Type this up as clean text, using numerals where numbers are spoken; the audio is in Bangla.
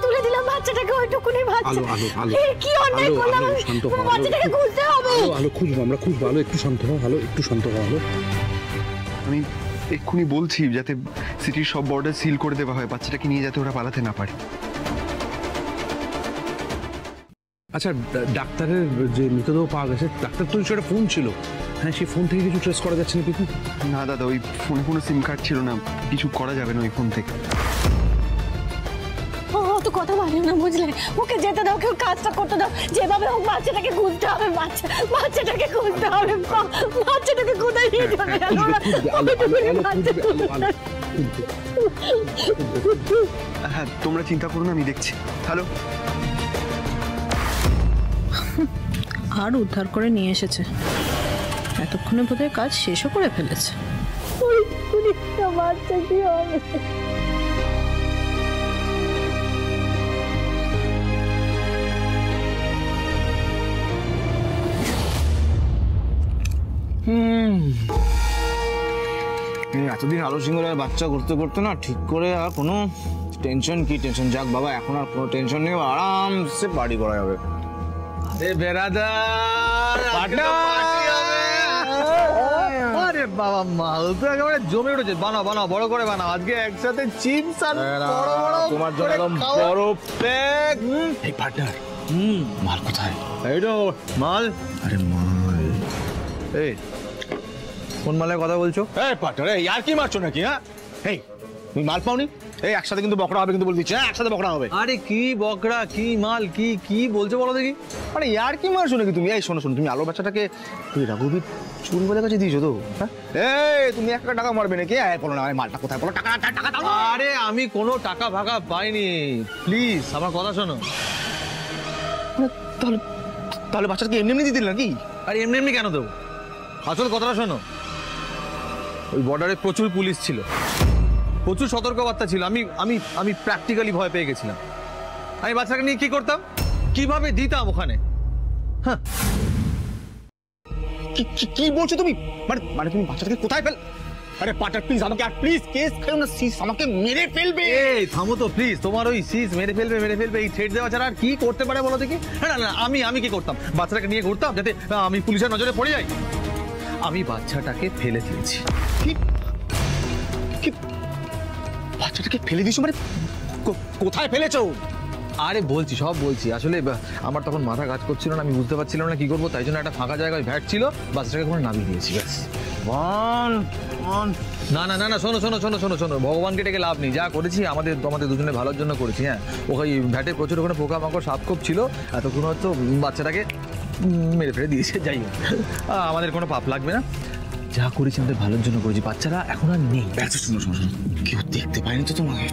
তুলে দিলাম বাচ্চাটাকে, ওইটুকুনি বাচ্চা। কি অন্যায় করলাম, বাচ্চাটাকে খুঁজতে হবে। আলো খুঁজবো, আমরা খুঁজবো। আলো একটু শান্ত হও, আলো একটু শান্ত হও। আলো আমি এক্ষুনি বলছি যাতে সিটির সব বর্ডার সিল করে দেওয়া হয়, বাচ্চাটাকে নিয়ে যাতে ওরা পালাতে না পারে। আচ্ছা, ডাক্তারের যে মৃতদেহ পাওয়া গেছে, ডাক্তার তো একটা ফোন ছিল, হ্যাঁ সেই ফোন থেকে কিছু ট্রেস করা যাচ্ছে না কিছু? না দাদা, ওই ফোনে কোনো সিম কার্ড ছিল না, কিছু করা যাবে না ওই ফোন থেকে। অত কথা বলে না বুঝলে, ওকে যেতে দাও, কেউ কাজটা করতে দাও, যেভাবে হোক বাচ্চাটাকে খুঁজতে হবে, বাচ্চাটাকে খুঁজতে হবে। বাচ্চাটাকে কোথায় নিয়ে যাবে? হ্যাঁ তোমরা চিন্তা করো না, আমি দেখছি। হ্যালো। আর উদ্ধার করে নিয়ে এসেছে, এতক্ষণে বোধহয় কাজ শেষও করে ফেলেছে। বাচ্চা কি হবে? এতদিন আলো সিংহের বাচ্চা করতে করতে না ঠিক করে আর কোনো টেনশন কি টেনশন, যাক বাবা এখন আর কোনো টেনশন নেই, আরামসে পার্টি করা যাবে। আরে বেরাদার, আরে বাবা মাল তো একেবারে জমে উঠেছে। বানাও বানাও, বড় করে বানাও, আজকে একসাথে চিপস আর বড় বড় তোমার জন্য একদম বড় প্যাক। এই পার্টনার, মাল কোথায়? এই তো মাল। আরে মাল, এই কোন মালের কথা বলছো? এই পার্টনার, এই আর কি মারছো নাকি? হ্যাঁ এই তুমি মাল পাওনি? এই একসাথে কিন্তু বকরা হবে কিন্তু বলে দিচ্ছি, হ্যাঁ একসাথে বকরা হবে। আরে কি বকরা, কি মাল, কি কি বলছো বলো দেখি। আরে ইয়ার কি মারছো নাকি তুমি? এই শোনো শোনো, তুমি আলো বাচ্চাটাকে তুই রাঘবীর চুরি বলে কাছে দিয়েছো তো? এই তুমি 1 টাকা মারবে নাকি? বলো না মালটা কোথায়, বলো। টাকা টাকা দাও। আরে আমি কোনো টাকা ভাগা পাইনি, প্লিজ আমার কথা শোনো। তাহলে তাহলে বাচ্চাটাকে এমনি এমনি দিয়ে দিল নাকি? আরে এমনি এমনি কেন দেবো, আসল কথাটা শোনো। ওই বর্ডারে প্রচুর পুলিশ ছিল, প্রচুর সতর্কবার্তা ছিল। আমি আমি আমি প্র্যাকটিক্যালি ভয় পেয়ে গেছিলাম। আমি বাচ্চাকে নিয়ে কি করতাম, কিভাবে দিতাম ওখানে? হ্যাঁ কি বলছো তুমি? মানে তুমি বাচ্চাটাকে কোথায় ফেল? আরে পার্টনার প্লিজ আমাকে, আর প্লিজ কেস খেলো না, সিস আমাকে মেরে ফেলবে। এই থামো তো প্লিজ, তোমার ওই সিস মেরে ফেলবে এই থ্রেট দেওয়া ছাড়া আর কি করতে পারে বলো দেখি? না না আমি কি করতাম, বাচ্চাটাকে নিয়ে ঘুরতাম যাতে আমি পুলিশের নজরে পড়ে যাই? আমি বাচ্চাটাকে ফেলে দিয়েছি। কি বাচ্চাটাকে ফেলে দিয়েছো? মানে কোথায় ফেলেছো? আরে বলছি, সব বলছি। আসলে আমার তখন মাথা কাজ করছিল না, আমি বুঝতে পারছিলাম না কি করবো, তাই জন্য একটা ফাঁকা জায়গায় ভ্যাট ছিল, বাচ্চাটাকে কোনো নামিয়ে দিয়েছি ব্যাস। না না না না, শোনো শোনো শোনো শোনো শোনো, ভগবানকে ডেকে লাভ নেই, যা করেছি আমাদের দুজনের ভালোর জন্য করেছি। হ্যাঁ ওই ভ্যাটে প্রচুর ওখানে পোকামাকড় সাপ খুব ছিল, এতক্ষণ হয়তো বাচ্চাটাকে মেরে ফেলে দিয়েছে। যাই হোক আমাদের কোনো পাপ লাগবে না, যা করেছি আমাদের ভালোর জন্য করেছি। বাচ্চারা এখন আর নেই। শোনো শোনো, কেউ দেখতে পায়নি তো তোমাকে?